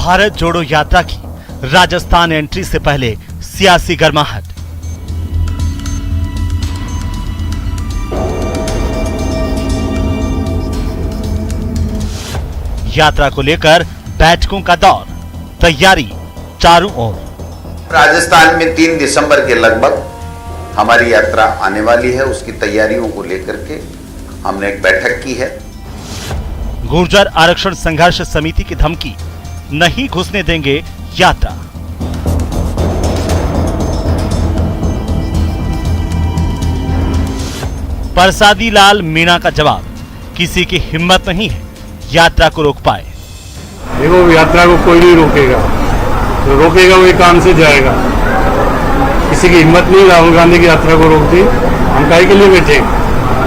भारत जोड़ो यात्रा की राजस्थान एंट्री से पहले सियासी गर्माहट। यात्रा को लेकर बैठकों का दौर, तैयारी चारों ओर। राजस्थान में 3 दिसंबर के लगभग हमारी यात्रा आने वाली है। उसकी तैयारियों को लेकर के हमने एक बैठक की है। गुर्जर आरक्षण संघर्ष समिति की धमकी, नहीं घुसने देंगे यात्रा। परसादी लाल मीणा का जवाब, किसी की हिम्मत नहीं है यात्रा को रोक पाए। देखो, यात्रा को कोई नहीं रोकेगा, तो रोकेगा वही काम से जाएगा। किसी की हिम्मत नहीं राहुल गांधी की यात्रा को रोक दी। हम काहे के लिए बैठे,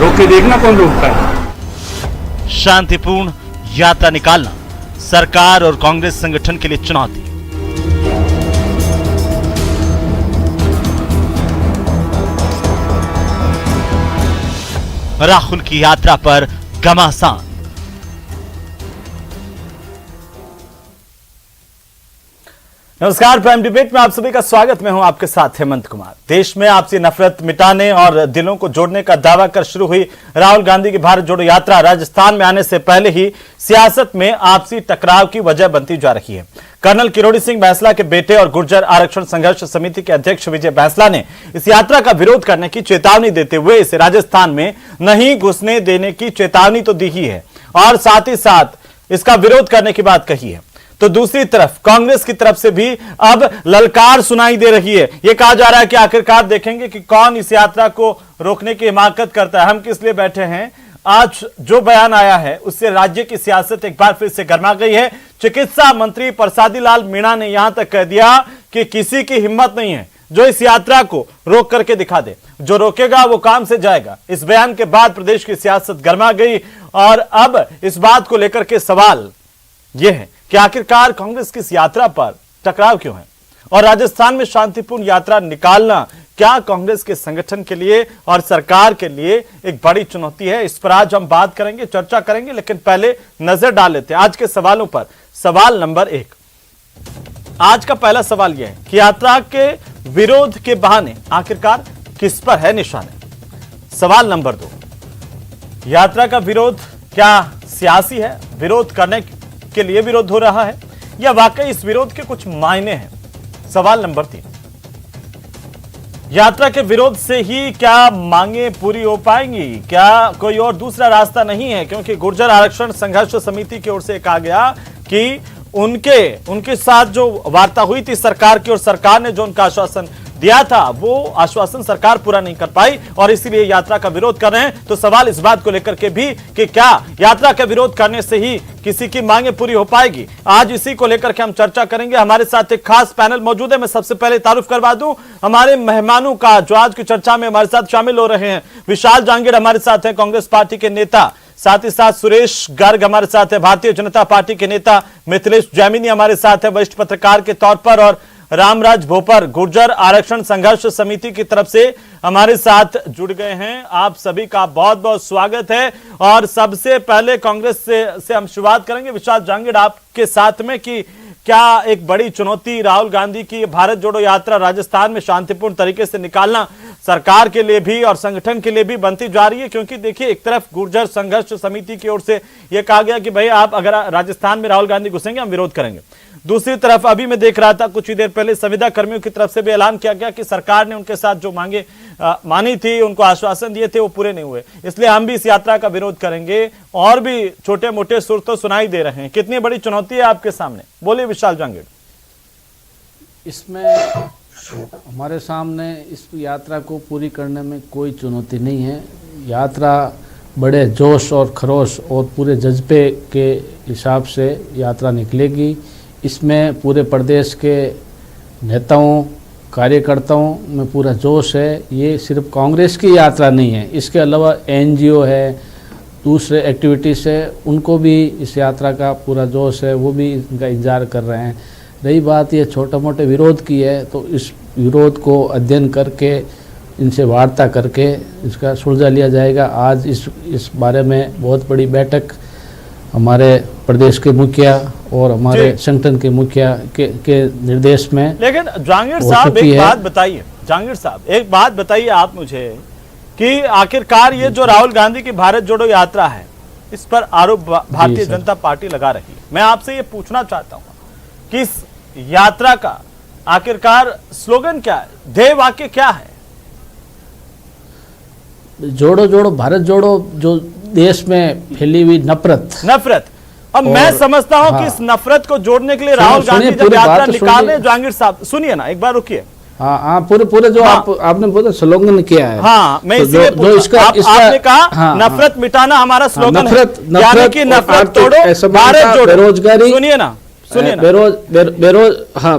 रोक के देखना कौन रोकता है। शांतिपूर्ण यात्रा निकालना सरकार और कांग्रेस संगठन के लिए चुनौती। राहुल की यात्रा पर घमासान। नमस्कार, प्राइम डिबेट में आप सभी का स्वागत। मैं हूं आपके साथ हेमंत कुमार। देश में आपसी नफरत मिटाने और दिलों को जोड़ने का दावा कर शुरू हुई राहुल गांधी की भारत जोड़ो यात्रा राजस्थान में आने से पहले ही सियासत में आपसी टकराव की वजह बनती जा रही है। कर्नल किरोड़ी सिंह बैंसला के बेटे और गुर्जर आरक्षण संघर्ष समिति के अध्यक्ष विजय बैंसला ने इस यात्रा का विरोध करने की चेतावनी देते हुए इसे राजस्थान में नहीं घुसने देने की चेतावनी तो दी ही है और साथ ही साथ इसका विरोध करने की बात कही है। तो दूसरी तरफ कांग्रेस की तरफ से भी अब ललकार सुनाई दे रही है। यह कहा जा रहा है कि आखिरकार देखेंगे कि कौन इस यात्रा को रोकने की हिमाकत करता है। हम किस लिए बैठे हैं, आज जो बयान आया है उससे राज्य की सियासत एक बार फिर से गर्मा गई है। चिकित्सा मंत्री परसादी लाल मीणा ने यहां तक कह दिया कि किसी की हिम्मत नहीं है जो इस यात्रा को रोक करके दिखा दे, जो रोकेगा वो काम से जाएगा। इस बयान के बाद प्रदेश की सियासत गर्मा गई और अब इस बात को लेकर के सवाल यह है कि आखिरकार कांग्रेस की इस यात्रा पर टकराव क्यों है और राजस्थान में शांतिपूर्ण यात्रा निकालना क्या कांग्रेस के संगठन के लिए और सरकार के लिए एक बड़ी चुनौती है। इस पर आज हम बात करेंगे, चर्चा करेंगे, लेकिन पहले नजर डाल लेते हैं आज के सवालों पर। सवाल नंबर 1, आज का पहला सवाल यह है कि यात्रा के विरोध के बहाने आखिरकार किस पर है निशाने। सवाल नंबर 2, यात्रा का विरोध क्या सियासी है, विरोध करने के लिए विरोध हो रहा है या वाकई इस विरोध के कुछ मायने हैं। सवाल नंबर 3, यात्रा के विरोध से ही क्या मांगे पूरी हो पाएंगी, क्या कोई और दूसरा रास्ता नहीं है, क्योंकि गुर्जर आरक्षण संघर्ष समिति की ओर से कहा गया कि उनके साथ जो वार्ता हुई थी सरकार की और सरकार ने जो उनका आश्वासन दिया था वो आश्वासन सरकार पूरा नहीं कर पाई और इसीलिए यात्रा का विरोध कर रहे हैं। तो सवाल इस बात को लेकर के भी कि क्या यात्रा का विरोध करने से ही किसी की मांगे पूरी हो पाएगी, आज इसी को लेकर के हम चर्चा करेंगे। हमारे साथ एक खास पैनल मौजूद है। मैं सबसे पहले तारुफ करवा दूं हमारे मेहमानों का जो आज की चर्चा में हमारे साथ शामिल हो रहे हैं। विशाल जांगीड़ हमारे साथ हैं, कांग्रेस पार्टी के नेता, साथ ही साथ सुरेश गर्ग हमारे साथ है, भारतीय जनता पार्टी के नेता, मिथिलेश जैमिनी हमारे साथ है वरिष्ठ पत्रकार के तौर पर, और रामराज भोपर गुर्जर आरक्षण संघर्ष समिति की तरफ से हमारे साथ जुड़ गए हैं। आप सभी का बहुत बहुत स्वागत है। और सबसे पहले कांग्रेस से हम शुरुआत करेंगे। विशाल जांगीड़, आपके साथ में कि क्या एक बड़ी चुनौती राहुल गांधी की भारत जोड़ो यात्रा राजस्थान में शांतिपूर्ण तरीके से निकालना सरकार के लिए भी और संगठन के लिए भी बनती जा रही है, क्योंकि देखिए एक तरफ गुर्जर संघर्ष समिति की ओर से यह कहा गया कि भाई आप अगर राजस्थान में राहुल गांधी घुसेंगे हम विरोध करेंगे। दूसरी तरफ अभी मैं देख रहा था कुछ ही देर पहले संविदा कर्मियों की तरफ से भी ऐलान किया गया कि सरकार ने उनके साथ जो मांगे मानी थी, उनको आश्वासन दिए थे, वो पूरे नहीं हुए, इसलिए हम भी इस यात्रा का विरोध करेंगे। और भी छोटे मोटे सुर तो सुनाई दे रहे हैं। कितनी बड़ी चुनौती है आपके सामने, बोलिए विशाल जांगीड़। इसमें हमारे सामने इस यात्रा को पूरी करने में कोई चुनौती नहीं है। यात्रा बड़े जोश और खरोश और पूरे जज्बे के हिसाब से यात्रा निकलेगी। इसमें पूरे प्रदेश के नेताओं कार्यकर्ताओं में पूरा जोश है। ये सिर्फ कांग्रेस की यात्रा नहीं है, इसके अलावा एनजीओ है, दूसरे एक्टिविटीज़ है, उनको भी इस यात्रा का पूरा जोश है, वो भी इनका इंतजार कर रहे हैं। रही बात ये छोटे मोटे विरोध की है, तो इस विरोध को अध्ययन करके इनसे वार्ता करके इसका सुलझा लिया जाएगा। आज इस बारे में बहुत बड़ी बैठक हमारे प्रदेश के मुखिया और हमारे संगठन के मुखिया के निर्देश में। लेकिन जहांगीर साहब एक बात बताइए, जहांगीर साहब एक बात बताइए आप मुझे कि आखिरकार ये जो राहुल गांधी की भारत जोड़ो यात्रा है, इस पर आरोप भारतीय जनता पार्टी लगा रही है। मैं आपसे ये पूछना चाहता हूँ कि इस यात्रा का आखिरकार स्लोगन क्या है, ध्येय वाक्य क्या है? जोड़ो जोड़ो भारत जोड़ो, जो देश में फैली हुई नफरत। अब मैं समझता हूं कि इस नफरत को जोड़ने के लिए राहुल गांधी जब यात्रा निकाल रहे हैं, जहांगीर साहब सुनिए ना, एक बार रुकिए। हाँ, पूरे जो आपने बोला स्लोगन किया है। हाँ, मैं इसलिए आपने कहा नफरत मिटाना हमारा स्लोगन है, यानी कि नफरत तोड़ो भारत जोड़ो। बेरोजगारी, सुनिए ना,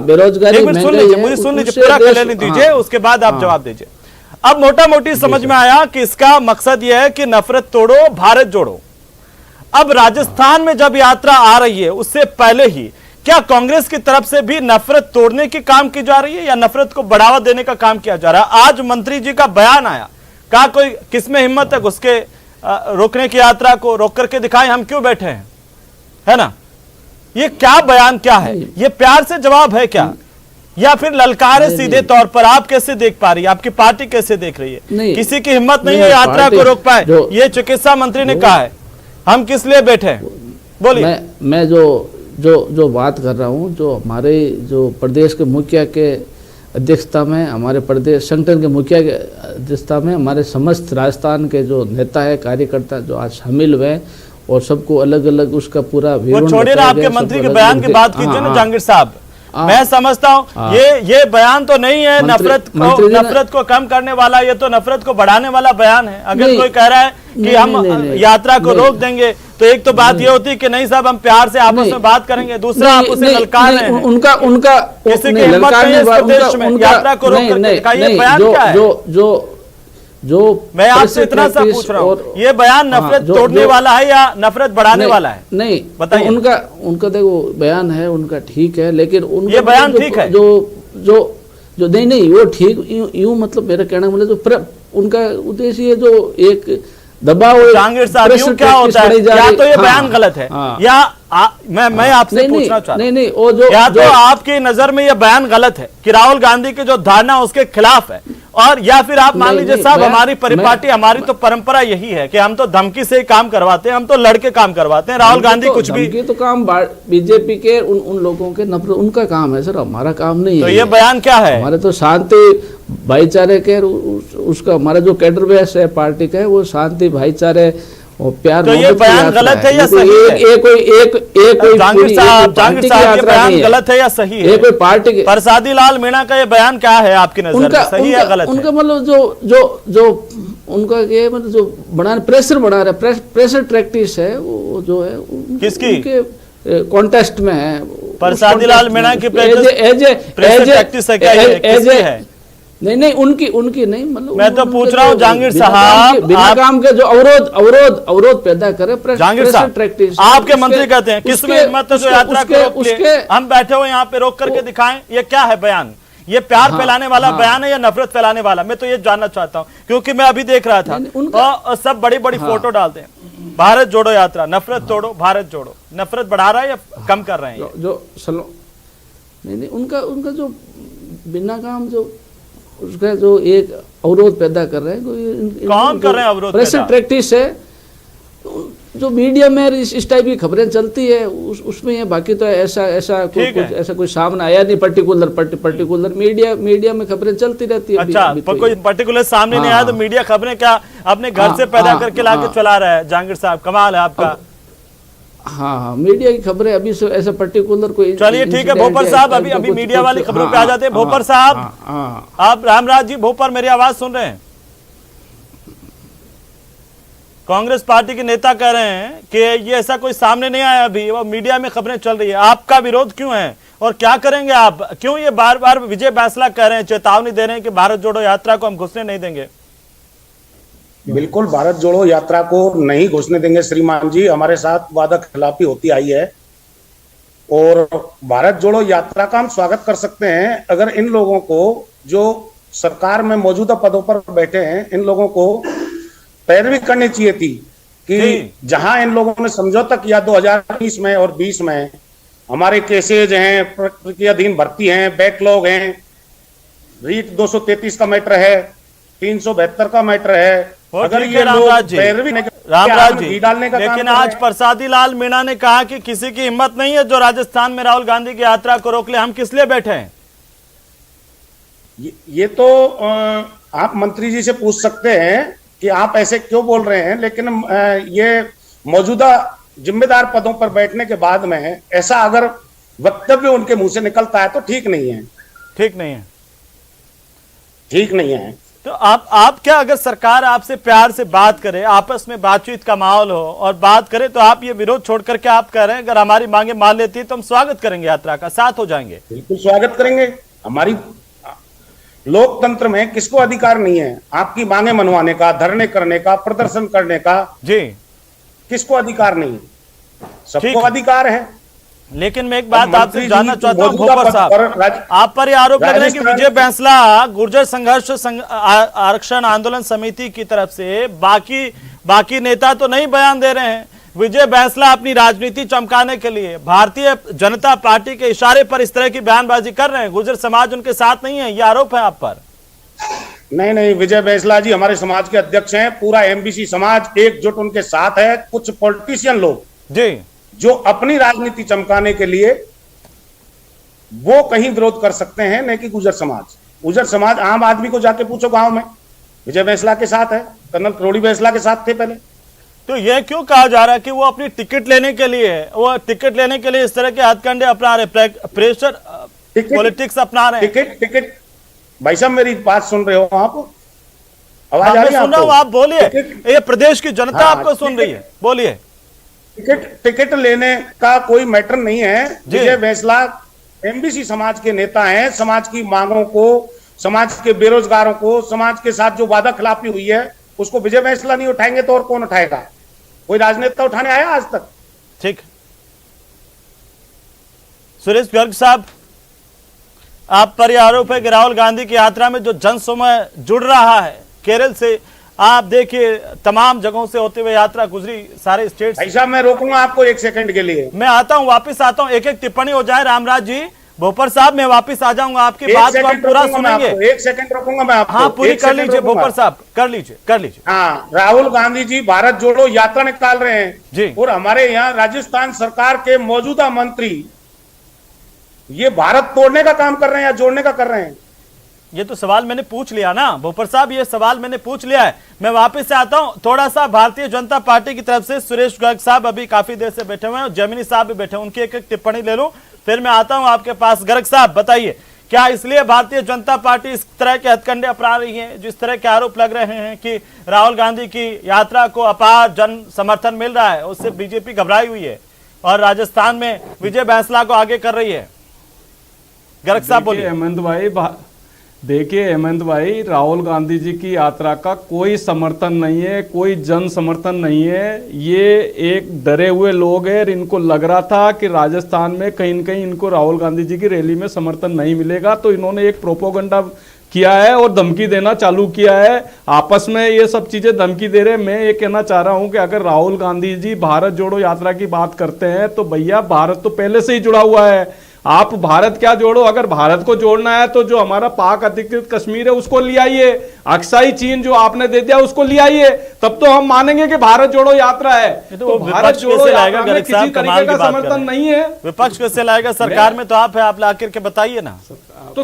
बेरोजगारी, मुझे सुन लीजिए, पूरा कहने दीजिए, उसके बाद आप जवाब दीजिए। अब मोटा मोटी समझ में आया कि इसका मकसद यह है कि नफरत तोड़ो भारत जोड़ो। अब राजस्थान में जब यात्रा आ रही है, उससे पहले ही क्या कांग्रेस की तरफ से भी नफरत तोड़ने की काम की जा रही है या नफरत को बढ़ावा देने का काम किया जा रहा है? आज मंत्री जी का बयान आया, कहा कोई किसमें हिम्मत है उसके रोकने की यात्रा को, रोक करके दिखाएं हम क्यों बैठे हैं, है ना? ये क्या बयान क्या है? ये प्यार से जवाब है क्या, या फिर ललकार है सीधे तौर पर? आप कैसे देख पा रही है, आपकी पार्टी कैसे देख रही है? किसी की हिम्मत नहीं है यात्रा को रोक पाए, ये चिकित्सा मंत्री ने कहा है। हम किस लिए बैठे हैं, बोलिए। मैं जो बात कर रहा हूँ, जो हमारे जो प्रदेश के मुखिया के अध्यक्षता में, हमारे प्रदेश संगठन के मुखिया के अध्यक्षता में हमारे समस्त राजस्थान के जो नेता है, कार्यकर्ता जो आज शामिल हुए और सबको अलग अलग उसका पूरा विवरण छोड़िए ना, आपके मंत्री के बयान की बात कीजिए ना जहांगीर साहब। मैं समझता हूँ ये बयान तो नहीं है नफरत को कम करने वाला, ये तो नफरत को बढ़ाने वाला बयान है। अगर कोई कह रहा है कि हम यात्रा को रोक देंगे, तो एक तो बात ये होती है कि नहीं साहब हम प्यार से आपस में बात करेंगे, दूसरा आप उसे ललकार रहे हैं। उनका किसी की हिम्मत नहीं है इस प्रदेश में यात्रा को रोक करके, ये बयान क्या है? जो मैं आपसे इतना सा पूछ रहा हूँ, ये बयान नफरत तोड़ने वाला है या नफरत बढ़ाने वाला है? नहीं बताइए। उनका देखो बयान है, उनका ठीक है, लेकिन उनका ये बयान ठीक है जो नहीं वो ठीक यूं मतलब मेरा कहना मतलब जो उनका उद्देश्य ये जो एक दबाव, जहांगीर साहब यूं क्या होता है, या तो ये बयान गलत है या मैं आपसे पूछना चाहता हूं, नहीं वो जो या तो आपकी नजर में ये बयान गलत है कि राहुल गांधी की जो धारणा उसके खिलाफ है, और या फिर आप मान लीजिए साहब हमारी परिपाटी, हमारी तो परंपरा यही है कि हम तो धमकी से ही काम करवाते हैं, हम तो लड़के काम करवाते हैं। राहुल गांधी कुछ भी तो काम बीजेपी के उन लोगों के नफरत उनका काम है सर, हमारा काम नहीं है। तो ये बयान क्या है? हमारे तो शांति भाईचारे के उसका, हमारा जो कैडर बेस है पार्टी का है वो शांति भाईचारे और प्यार। तो ये बयान गलत है या सही है? जहांगीर साहब ये बयान गलत है या सही है? कोई पार्टी के प्रसादी लाल मीणा का ये बयान क्या है आपकी नजर में, सही है गलत है? उनका मतलब जो उनका ये मतलब जो प्रेशर बढ़ा रहा है, प्रेशर प्रैक्टिस है वो जो है किसकी कॉन्टेस्ट में है। प्रसादी लाल मीणा की प्रैक्टिस है क्या है? नहीं उनकी नहीं, मतलब मैं तो पूछ रहा हूँ जहांगीर साहब, बिना काम के जो अवरोध पैदा करे, जहांगीर साहब आपके मंत्री कहते हैं किसमें हिम्मत है जो यात्रा को रोके, हम बैठे हुए यहाँ पे रोक करके दिखाएं, ये क्या है बयान? ये प्यार फैलाने वाला बयान है या नफरत फैलाने वाला? मैं तो ये जानना चाहता हूँ, क्योंकि मैं अभी देख रहा था और सब बड़ी बड़ी फोटो डालते हैं, भारत जोड़ो यात्रा, नफरत तोड़ो भारत जोड़ो। नफरत बढ़ा रहा है या कम कर रहे हैं? जो नहीं उनका जो बिना काम जो उसका जो एक अवरोध पैदा कर रहे हैं, कौन कर रहे हैं अवरोध? प्रेशर प्रैक्टिस है जो मीडिया में इस टाइप की खबरें चलती है उसमें है, बाकी तो ऐसा कोई सामने आया नहीं पर्टिकुलर मीडिया में खबरें चलती रहती है। अच्छा, कोई पर्टिकुलर सामने नहीं आया तो मीडिया खबरें क्या अपने घर से पैदा करके लाके चला रहा है? जहांगीर साहब कमाल है आपका। हाँ, मीडिया की खबरें अभी से ऐसा पर्टिकुलर कोई। चलिए ठीक है भोपर साहब, अभी मीडिया वाली खबरों पे आ जाते हैं। भोपर साहब, आप रामराज जी भोपर मेरी आवाज सुन रहे हैं? कांग्रेस पार्टी के नेता कह रहे हैं कि ये ऐसा कोई सामने नहीं आया अभी, वो मीडिया में खबरें चल रही है। आपका विरोध क्यों है और क्या करेंगे आप? क्यों ये बार बार विजय बैंसला कह रहे हैं, चेतावनी दे रहे हैं कि भारत जोड़ो यात्रा को हम घुसने नहीं देंगे? बिल्कुल भारत जोड़ो यात्रा को नहीं घुसने देंगे श्रीमान जी, हमारे साथ वादा खिलाफी होती आई है और भारत जोड़ो यात्रा का हम स्वागत कर सकते हैं अगर इन लोगों को, जो सरकार में मौजूदा पदों पर बैठे हैं, इन लोगों को पैरवी करनी चाहिए थी कि जहां इन लोगों ने समझौता किया 2019 में और 20 में, हमारे केसेज हैं, प्रक्रियाधीन भर्ती हैं, बैकलॉग हैं, रीट 233 का मैटर है, 372 का मैटर है। अगर ये रामराज जी, रामराज जी, डालने का लेकिन आज प्रसादी लाल मीणा ने कहा कि किसी की हिम्मत नहीं है जो राजस्थान में राहुल गांधी की यात्रा को रोक ले, हम किस लिए बैठे हैं? ये तो आप मंत्री जी से पूछ सकते हैं कि आप ऐसे क्यों बोल रहे हैं, लेकिन ये मौजूदा जिम्मेदार पदों पर बैठने के बाद में ऐसा अगर वक्तव्य उनके मुंह से निकलता है तो ठीक नहीं है। ठीक नहीं है, ठीक नहीं है। तो आप क्या, अगर सरकार आपसे प्यार से बात करे, आपस में बातचीत का माहौल हो और बात करे, तो आप ये विरोध छोड़ करके आप कह रहे हैं अगर हमारी मांगे मान लेती है तो हम स्वागत करेंगे, यात्रा का साथ हो जाएंगे? बिल्कुल स्वागत करेंगे। हमारी लोकतंत्र में किसको अधिकार नहीं है आपकी मांगे मनवाने का, धरने करने का, प्रदर्शन करने का? जी, किसको अधिकार नहीं है? सबको अधिकार है। लेकिन मैं एक बात आपसे जानना चाहता हूं भोपर साहब, आप पर ये आरोप लग रहे हैं कि विजय बैंसला गुर्जर संघर्ष आरक्षण आंदोलन समिति की तरफ से बाकी नेता तो नहीं बयान दे रहे हैं, विजय बैंसला अपनी राजनीति चमकाने के लिए भारतीय जनता पार्टी के इशारे पर इस तरह की बयानबाजी कर रहे हैं, गुर्जर समाज उनके साथ नहीं है, ये आरोप है आप पर? नहीं, विजय बैंसला जी हमारे समाज के अध्यक्ष हैं, पूरा एमबीसी समाज एकजुट उनके साथ है। कुछ पॉलिटिशियन लोग जी जो अपनी राजनीति चमकाने के लिए वो कहीं विरोध कर सकते हैं, नहीं कि गुर्जर समाज आम आदमी को जाके पूछो गांव में, विजय बैंसला के साथ है, कर्नल करोड़ी बैंसला के साथ थे पहले। तो यह क्यों कहा जा रहा है कि वो अपनी टिकट लेने के लिए इस तरह के हथकंडे अपना रहे, प्रेशर पॉलिटिक्स अपना रहे हैं? टिकट भाई साहब मेरी बात सुन रहे हो आप? आवाज आ रही है? सुन रहा हूं, आप बोलिए, ये प्रदेश की जनता आपको सुन रही है, बोलिए। टिकट लेने का कोई मैटर नहीं है। विजय बैंसला एमबीसी समाज के नेता हैं, समाज की मांगों को, समाज के बेरोजगारों को, समाज के साथ जो वादा खिलाफी हुई है उसको विजय बैंसला नहीं उठाएंगे तो और कौन उठाएगा? कोई राजनेता उठाने आया आज तक? ठीक। सुरेश गर्ग साहब, आप पर यह आरोप है कि राहुल गांधी की यात्रा में जो जनसमूह जुड़ रहा है केरल से, आप देखिए तमाम जगहों से होते हुए यात्रा गुजरी, सारे स्टेट। ऐसा मैं रोकूंगा आपको एक सेकंड के लिए, मैं आता हूं, वापस आता हूं, एक एक टिप्पणी हो जाए। रामराज जी, भोपर साहब, मैं वापस आ जाऊंगा, आपकी बात को हम पूरा सुनेंगे। एक सेकंड रोकूंगा मैं आपको। हाँ, पूरी कर लीजिए भोपर साहब, कर लीजिए। हाँ, राहुल गांधी जी भारत जोड़ो यात्रा निकाल रहे हैं जी, और हमारे यहाँ राजस्थान सरकार के मौजूदा मंत्री ये भारत तोड़ने का काम कर रहे हैं या जोड़ने का कर रहे हैं? ये तो सवाल मैंने पूछ लिया ना भोपर साहब, ये सवाल मैंने पूछ लिया है। मैं वापस से आता हूं, थोड़ा सा भारतीय जनता पार्टी की तरफ से सुरेश गर्ग साहब अभी काफी देर से बैठे हुए हैं, जैमिनी साहब भी बैठे हैं, उनकी एक टिप्पणी ले लूं, फिर मैं आता हूं आपके पास। गर्ग साहब बताइए, क्या इसलिए भारतीय जनता पार्टी इस तरह के हथकंडे अपना रही है, जिस तरह के आरोप लग रहे हैं कि राहुल गांधी की यात्रा को अपार जन समर्थन मिल रहा है, उससे बीजेपी घबराई हुई है और राजस्थान में विजय बैंसला को आगे कर रही है? गर्ग साहब बोलिए। देखिए हेमंत भाई, राहुल गांधी जी की यात्रा का कोई समर्थन नहीं है, कोई जन समर्थन नहीं है। ये एक डरे हुए लोग हैं, इनको लग रहा था कि राजस्थान में कहीं न कहीं इनको राहुल गांधी जी की रैली में समर्थन नहीं मिलेगा, तो इन्होंने एक प्रोपोगंडा किया है और धमकी देना चालू किया है। आपस में ये सब चीजें धमकी दे रहे हैं। मैं ये कहना चाह रहा हूं कि अगर राहुल गांधी जी भारत जोड़ो यात्रा की बात करते हैं तो भैया भारत तो पहले से ही जुड़ा हुआ है। आप भारत क्या जोड़ो, अगर भारत को जोड़ना है तो जो हमारा पाक अधिकृत कश्मीर है उसको ले आइए, अक्साई चीन जो आपने दे दिया उसको ले आइए, तब तो हम मानेंगे कि भारत जोड़ो यात्रा है। तो भारत जोड़ो यात्रा में किसी तरीके का समर्थन नहीं है। विपक्ष कैसे लाएगा? सरकार में तो आप है, आप लाकर के बताइए ना। तो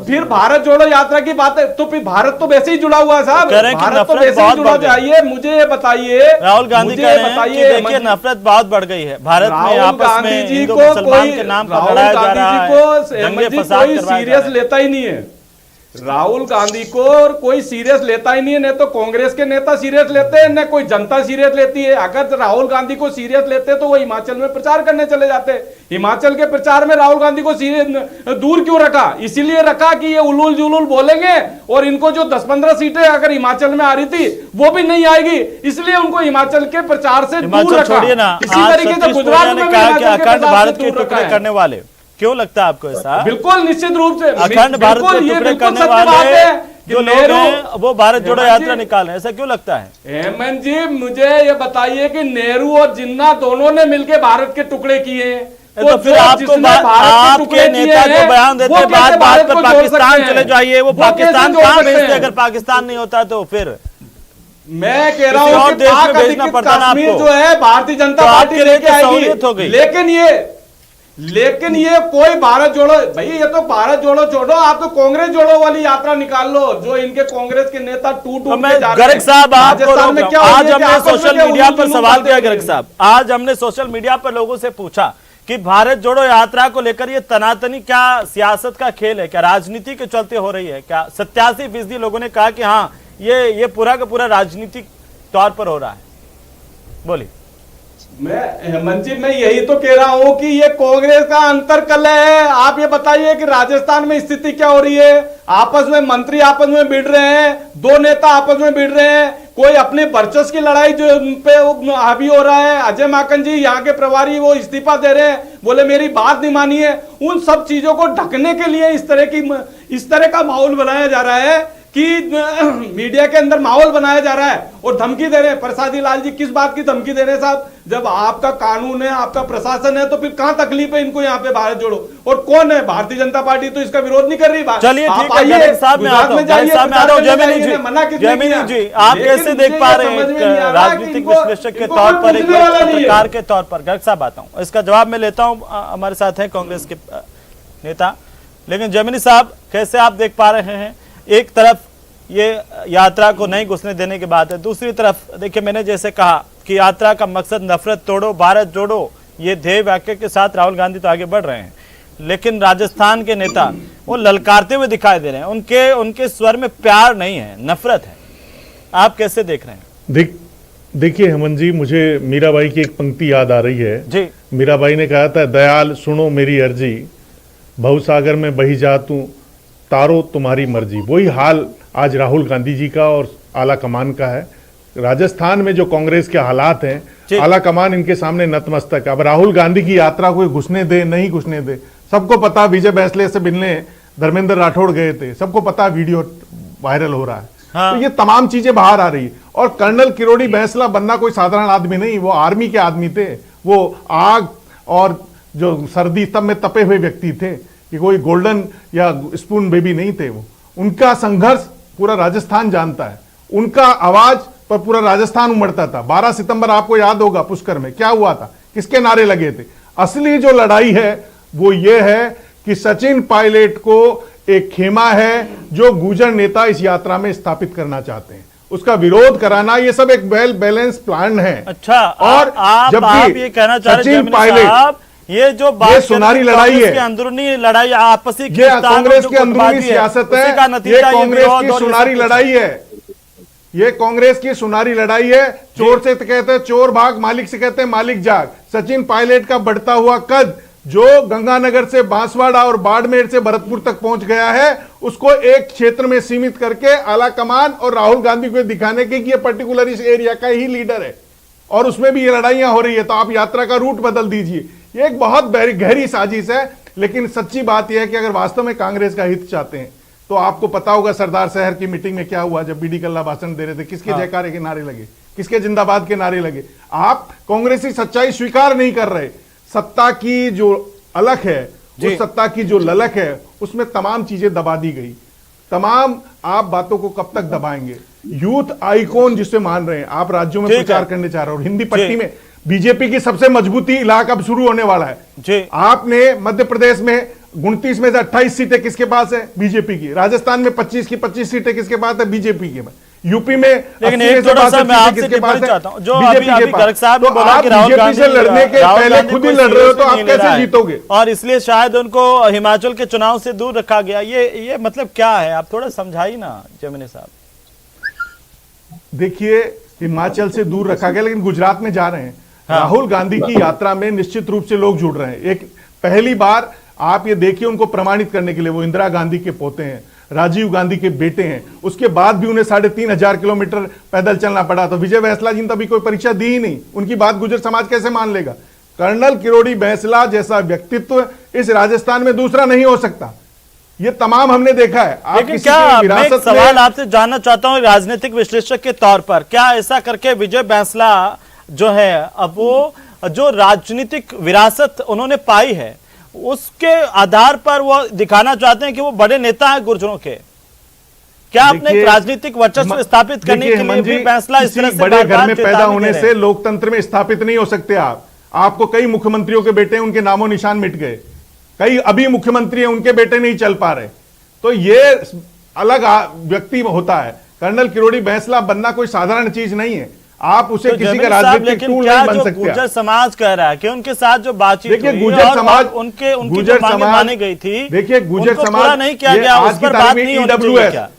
फिर भारत जोड़ो यात्रा की बात है, तो फिर भारत तो वैसे ही जुड़ा हुआ है साहब, भारत तो वैसे ही जुड़ा चाहिए। मुझे ये बताइए, राहुल गांधी कह रहे हैं कि देखिए नफरत बहुत बढ़ गई है भारत में, आपस में हिंदू मुसलमान के नाम पर लड़ाया जा रहा है, कोई सीरियस लेता ही नहीं है। राहुल गांधी को कोई सीरियस लेता ही नहीं है, न तो कांग्रेस के नेता सीरियस लेते हैं, न कोई जनता सीरियस लेती है। अगर राहुल गांधी को सीरियस लेते तो वो हिमाचल में प्रचार करने चले जाते। हिमाचल के प्रचार में राहुल गांधी को सीरियस दूर क्यों रखा? इसीलिए रखा कि ये उलूल जुलूल बोलेंगे और इनको जो 10-15 सीटें अगर हिमाचल में आ रही थी वो भी नहीं आएगी, इसलिए उनको हिमाचल के प्रचार से दूर रखा। इसी तरीके से गुजरात में अखंड भारत के टुकड़े करने वाले, क्यों लगता है आपको ऐसा? बिल्कुल निश्चित रूप से अखंड भारत के टुकड़े करने वाले जो लोग हैं वो भारत जोड़ो यात्रा निकाल रहे हैं, ऐसा क्यों लगता है? हेमंत जी, मुझे ये बताइए कि नेहरू और जिन्ना दोनों ने मिलकर भारत के टुकड़े किए, तो फिर आपको आपके नेता जो बयान देते हैं बात बात पर पाकिस्तान चले जाइए, वो पाकिस्तान कहाँ भेजते? अगर पाकिस्तान नहीं होता तो फिर मैं कह रहा हूँ कि पाक अधिकृत कश्मीर जो है भारतीय जनता पार्टी लेके आएगी, लेकिन ये कोई भारत जोड़ो, भाई ये तो भारत जोड़ो छोड़ो, आप तो कांग्रेस जोड़ो वाली यात्रा निकाल लो, जो इनके कांग्रेस के नेता टूट के जा रहे हैं। गर्ग साहब, आपको आज हमने सोशल मीडिया पर सवाल किया, गर्ग साहब आज हमने सोशल मीडिया पर लोगों से पूछा कि भारत जोड़ो यात्रा को लेकर ये तनातनी क्या सियासत का खेल है, क्या राजनीति के चलते हो रही है? क्या 87% लोगों ने कहा कि हाँ ये पूरा का पूरा राजनीतिक तौर पर हो रहा है? बोलिए। मैं हेमंत जी, मैं यही तो कह रहा हूं कि ये कांग्रेस का अंतरकलह है। आप ये बताइए कि राजस्थान में स्थिति क्या हो रही है? आपस में मंत्री आपस में भिड़ रहे हैं, दो नेता आपस में भिड़ रहे हैं, कोई अपने वर्चस्व की लड़ाई जो उन पे हावी हो रहा है। अजय माकन जी यहाँ के प्रभारी वो इस्तीफा दे रहे हैं, बोले मेरी बात नहीं मानी है। उन सब चीजों को ढकने के लिए इस तरह का माहौल बनाया जा रहा है कि मीडिया के अंदर माहौल बनाया जा रहा है और धमकी दे रहे हैं। प्रसादी लाल जी किस बात की धमकी दे रहे हैं साहब? जब आपका कानून है, आपका प्रशासन है, तो फिर कहां तकलीफ है इनको यहाँ पे भारत जोड़ो? और कौन है? भारतीय जनता पार्टी तो इसका विरोध नहीं कर रही। चलिए ठीक है साहब, मैं आता हूं। जयमिनी जी, आप कैसे देख पा रहे हैं राजनीतिक विश्लेषक के तौर पर, एक पत्रकार के तौर पर? गर्ग साहब आता हूं, इसका जवाब मैं लेता हूं। हमारे साथ है कांग्रेस के नेता, लेकिन जयमिनी साहब कैसे आप देख पा रहे हैं? एक तरफ ये यात्रा को नहीं घुसने देने की बात है, दूसरी तरफ देखिए मैंने जैसे कहा कि यात्रा का मकसद नफरत तोड़ो भारत जोड़ो, ये ध्येय वाक्य के साथ राहुल गांधी तो आगे बढ़ रहे हैं, लेकिन राजस्थान के नेता वो ललकारते हुए दिखाई दे रहे हैं। उनके स्वर में प्यार नहीं है, नफरत है। आप कैसे देख रहे हैं? देखिए हेमंत जी, मुझे मीराबाई की एक पंक्ति याद आ रही है जी। मीराबाई ने कहा था, दयाल सुनो मेरी अर्जी, भवसागर में बही जा तू, तारो तुम्हारी मर्जी। वही हाल आज राहुल गांधी जी का और आला कमान का है। राजस्थान में जो कांग्रेस के हालात हैं, आला कमान इनके सामने नतमस्तक। अब राहुल गांधी की यात्रा को घुसने दे नहीं घुसने दे, सबको पता। विजय बैंसले से मिलने धर्मेंद्र राठौड़ गए थे, सबको पता, वीडियो वायरल हो रहा है। हाँ। तो ये तमाम चीजें बाहर आ रही है। और कर्नल किरोड़ी बैंसला बनना कोई साधारण आदमी नहीं, वो आर्मी के आदमी थे, वो आग और जो सर्दी सब में तपे हुए व्यक्ति थे, कि कोई गोल्डन या स्पून बेबी नहीं थे। वो उनका संघर्ष पूरा राजस्थान जानता है, उनका आवाज पर पूरा राजस्थान उमड़ता था। 12 सितंबर आपको याद होगा पुष्कर में क्या हुआ था, किसके नारे लगे थे। असली जो लड़ाई है वो ये है कि सचिन पायलट को एक खेमा है जो गुर्जर नेता इस यात्रा में स्थापित करना चाहते हैं, उसका विरोध कराना, ये सब एक वेल बैलेंस प्लान है। अच्छा, और आप ये कहना चाह रहे हैं सचिन पायलट, ये जो बात सुनारी लड़ाई है, अंदरूनी लड़ाई आपसी कांग्रेस की अंदरूनी सियासत है, ये कांग्रेस की सुनारी लड़ाई है, ये कांग्रेस की सुनारी लड़ाई है। चोर से कहते हैं चोर भाग, मालिक से कहते हैं मालिक जाग। सचिन पायलट का बढ़ता हुआ कद जो गंगानगर से बांसवाड़ा और बाड़मेर से भरतपुर तक पहुंच गया है, उसको एक क्षेत्र में सीमित करके आला कमान और राहुल गांधी को दिखाने के कि ये पर्टिकुलर इस एरिया का ही लीडर है और उसमें भी ये लड़ाइयां हो रही है, तो आप यात्रा का रूट बदल दीजिए। ये एक बहुत गहरी साजिश है। लेकिन सच्ची बात यह है कि अगर वास्तव में कांग्रेस का हित चाहते हैं तो आपको पता होगा सरदार शहर की मीटिंग में क्या हुआ, जब बीडी कल्ला भाषण दे रहे थे, किसके जयकारे के नारे लगे, किसके जिंदाबाद के नारे लगे। आप कांग्रेसी सच्चाई स्वीकार नहीं कर रहे। सत्ता की जो अलख है, उस सत्ता की जो ललक है, उसमें तमाम चीजें दबा दी गई। तमाम आप बातों को कब तक दबाएंगे? यूथ आइकॉन जिसे मान रहे हैं आप, राज्यों में प्रचार करने चाह रहे हो। हिंदी पट्टी में बीजेपी की सबसे मजबूती इलाका अब शुरू होने वाला है। आपने मध्य प्रदेश में 29 में से 28 सीटें किसके पास है? बीजेपी की। राजस्थान में 25 की 25 सीटें किसके पास है? बीजेपी के। यूपी में लेकिन एक थोड़ा सा मैं आपसे टिप्पणी चाहता हूं, जो अभी गर्ग साहब ने बोला कि राहुल गांधी से लड़ने के पहले खुद ही लड़ रहे हो, तो आप कैसे जीतोगे? और इसलिए शायद उनको हिमाचल के चुनाव से दूर रखा गया। ये मतलब क्या है? आप थोड़ा समझाइए ना जयमिनी साहब। देखिए, हिमाचल से दूर रखा गया, लेकिन गुजरात में जा रहे हैं। राहुल गांधी की यात्रा में निश्चित रूप से लोग जुड़ रहे हैं। एक पहली बार आप ये देखिए, उनको प्रमाणित करने के लिए, वो इंदिरा गांधी के पोते हैं, राजीव गांधी के बेटे हैं, उसके बाद भी उन्हें 3500 किलोमीटर पैदल चलना पड़ा। तो विजय बैंसला जी ने तभी कोई परीक्षा दी ही नहीं, उनकी बात गुर्जर समाज कैसे मान लेगा? कर्नल किरोड़ी बैंसला जैसा व्यक्तित्व इस राजस्थान में दूसरा नहीं हो सकता। ये तमाम हमने देखा है। आप लेकिन किसी क्या की मैं एक विरासत सवाल में आपसे जानना चाहता हूं राजनीतिक विश्लेषक के तौर पर, क्या ऐसा करके विजय बैंसला जो है अब वो जो राजनीतिक विरासत उन्होंने पाई है उसके आधार पर वो दिखाना चाहते हैं कि वो बड़े नेता हैं गुर्जरों के? क्या अपने एक राजनीतिक वर्चस्व स्थापित करने के लिए भी फैसला इस तरह से बड़े घर में पैदा होने से से लोकतंत्र में स्थापित नहीं हो सकते आप। आपको कई मुख्यमंत्रियों के बेटे उनके नामों निशान मिट गए, कई अभी मुख्यमंत्री हैं उनके बेटे नहीं चल पा रहे, तो ये अलग व्यक्ति होता है। कर्नल किरोड़ी बैंसला बनना कोई साधारण चीज नहीं है। आप उसे तो किसी का राजनीतिक टूल नहीं बन सकते। गुर्जर समाज कह रहा है कि उनके साथ जो बातचीत देखिए हुई गुर्जर और समाज, उनकी गुर्जर जो मांगे समाज मानी गई थी, देखिए गुर्जर उनको समाज पूरा नहीं किया गया, उस पर बात नहीं होनी चाहिए क्या?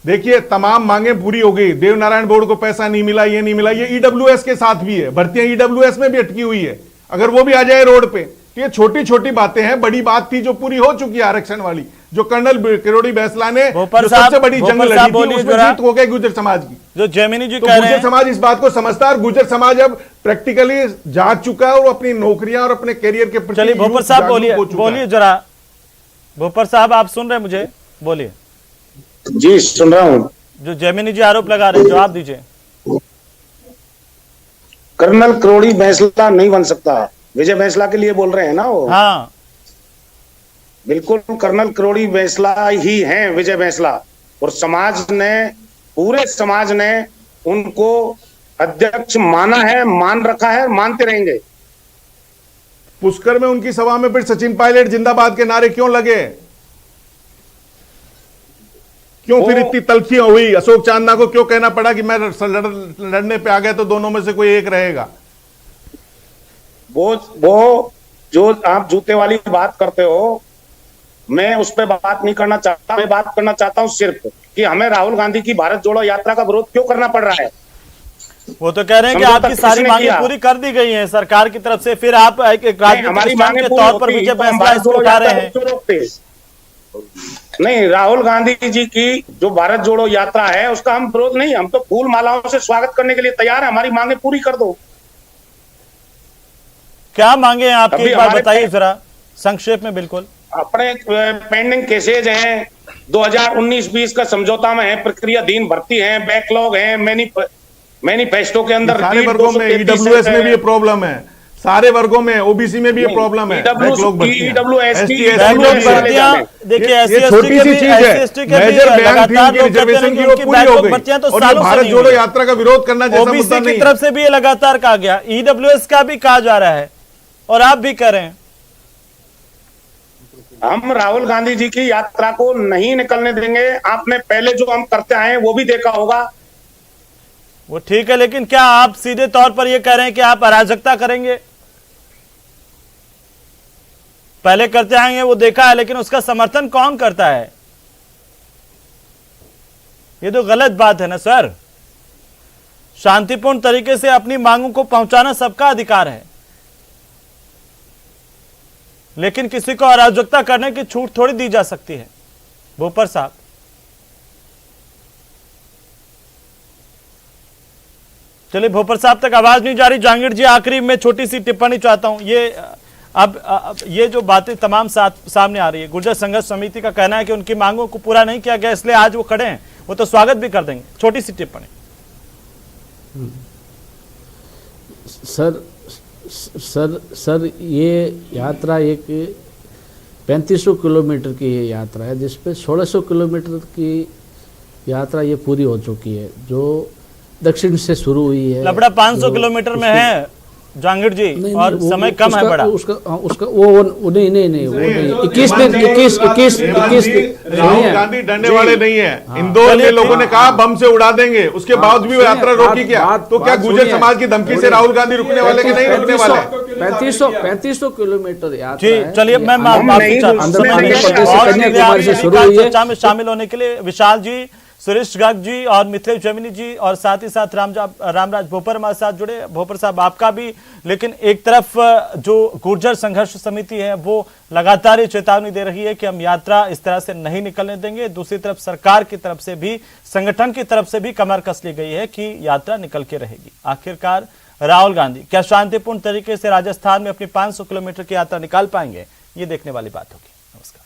देखिए तमाम मांगे पूरी हो गई। देवनारायण बोर्ड को पैसा नहीं मिला, ये नहीं मिला, ये ईडब्ल्यूएस के साथ भी है, भर्तियां ईडब्ल्यूएस में भी अटकी हुई है। अगर वो भी आ जाए रोड पे तो ये छोटी छोटी बातें हैं। बड़ी बात थी जो पूरी हो चुकी है आरक्षण वाली, जो कर्नल किरोड़ी बैंसला ने जो सबसे बड़ी जंग लड़ी थी उसमें जीत हो गई गुर्जर समाज की। जो जैमिनी जी तो कह रहे गुर्जर हैं, समाज इस बात को समझता है और गुर्जर समाज अब प्रैक्टिकली जाग चुका है और अपनी नौकरियां और अपने करियर के प्रति चलिए भोपर साहब बोलिए जरा। भोपर साहब आप सुन रहे हैं मुझे? बोलिए। जी सुन रहा हूं। जो जैमिनी जी आरोप लगा रहे हैं जवाब दीजिए। कर्नल किरोड़ी बैंसला नहीं बन सकता, विजय बैंसला के लिए बोल रहे हैं ना वो? हाँ बिल्कुल, कर्नल किरोड़ी बैंसला ही हैं विजय बैंसला, और समाज ने, पूरे समाज ने उनको अध्यक्ष माना है, मान रखा है, मानते रहेंगे। पुष्कर में उनकी सभा में फिर सचिन पायलट जिंदाबाद के नारे क्यों लगे? क्यों फिर इतनी तलखियां हुई? अशोक चांदना को क्यों कहना पड़ा कि मैं लड़ने पे आ गया तो दोनों में से कोई एक रहेगा? वो जो आप जूते वाली बात करते हो, मैं उस पर बात नहीं करना चाहता। मैं बात करना चाहता हूं सिर्फ कि हमें राहुल गांधी की भारत जोड़ो यात्रा का विरोध क्यों करना पड़ रहा है। वो तो कह रहे हैं कि आपकी सारी मांगे पूरी कर दी गई हैं सरकार की तरफ से, फिर आप एक राजनीतिक स्टैंड के तौर पर विजय बैंसला इसको उठा रहे हैं। नहीं, राहुल गांधी जी की जो भारत जोड़ो यात्रा है उसका हम विरोध नहीं, हम तो फूल मालाओं से स्वागत करने के लिए तैयार है। हमारी मांगे पूरी कर दो। क्या मांगे हैं आपकी, एक बार बताइए जरा संक्षेप में। बिल्कुल, अपने पेंडिंग केसेज हैं, 2019-20 का समझौता में है, प्रक्रियाधीन भर्ती है, बैकलॉग है, मैनिफेस्टो के अंदर सारे वर्गों में ईडब्ल्यूएस में भी ये प्रॉब्लम है, सारे वर्गों में, ओबीसी में भी ये प्रॉब्लम है। देखिए ये छोटी सी चीज है, मेजर बैंक थी रिजर्वेशन की वो पूरी हो गई और ये भारत जोड़ो यात्रा का विरोध करना जैसा मुद्दा नहीं है। तरफ से भी ये लगातार कहा गया, ईडब्ल्यूएस का भी कहा जा रहा है और आप भी कह रहे हैं। हम राहुल गांधी जी की यात्रा को नहीं निकलने देंगे। आपने पहले जो हम करते आए हैं वो भी देखा होगा। वो ठीक है, लेकिन क्या आप सीधे तौर पर ये कह रहे हैं कि आप अराजकता करेंगे? पहले करते आएंगे वो देखा है, लेकिन उसका समर्थन कौन करता है? ये तो गलत बात है ना सर। शांतिपूर्ण तरीके से अपनी मांगों को पहुंचाना सबका अधिकार है, लेकिन किसी को अराजकता करने की छूट थोड़ी दी जा सकती है। भोपर साहब, चलिए भोपर साहब तक आवाज नहीं जा रही। जहांगीर जी, आखिरी में छोटी सी टिप्पणी चाहता हूं। ये अब ये जो बातें तमाम सामने आ रही है, गुर्जर संघर्ष समिति का कहना है कि उनकी मांगों को पूरा नहीं किया गया, इसलिए आज वो खड़े हैं। वो तो स्वागत भी कर देंगे। छोटी सी टिप्पणी। सर ये यात्रा एक 3500 किलोमीटर की ये यात्रा है, जिसपे 1600 किलोमीटर की यात्रा ये पूरी हो चुकी है, जो दक्षिण से शुरू हुई है। लबड़ा 500 किलोमीटर में है जहांगीर जी, नहीं, और नहीं, समय कम है बड़ा। उसका वो नहीं 21 दिन राहुल गांधी डरने वाले नहीं है। इंदौर में लोगों ने कहा बम से उड़ा देंगे, उसके बावजूद भी वो यात्रा रोकी क्या? तो क्या गुर्जर समाज की धमकी से राहुल गांधी रुकने वाले कि नहीं रुकने वाले? 3500 किलोमीटर यात्रा है। चलिए मैं चर्चा में शामिल होने के लिए विशाल जी, सुरेश गर्ग जी और मिथिलेश जैमिनी जी और साथ ही साथ रामराज भोपर हमारे साथ जुड़े। भोपर साहब आपका भी, लेकिन एक तरफ जो गुर्जर संघर्ष समिति है वो लगातार ये चेतावनी दे रही है कि हम यात्रा इस तरह से नहीं निकलने देंगे। दूसरी तरफ सरकार की तरफ से भी, संगठन की तरफ से भी कमर कस ली गई है कि यात्रा निकल के रहेगी। आखिरकार राहुल गांधी क्या शांतिपूर्ण तरीके से राजस्थान में अपनी 500 किलोमीटर की यात्रा निकाल पाएंगे? ये देखने वाली बात होगी। नमस्कार।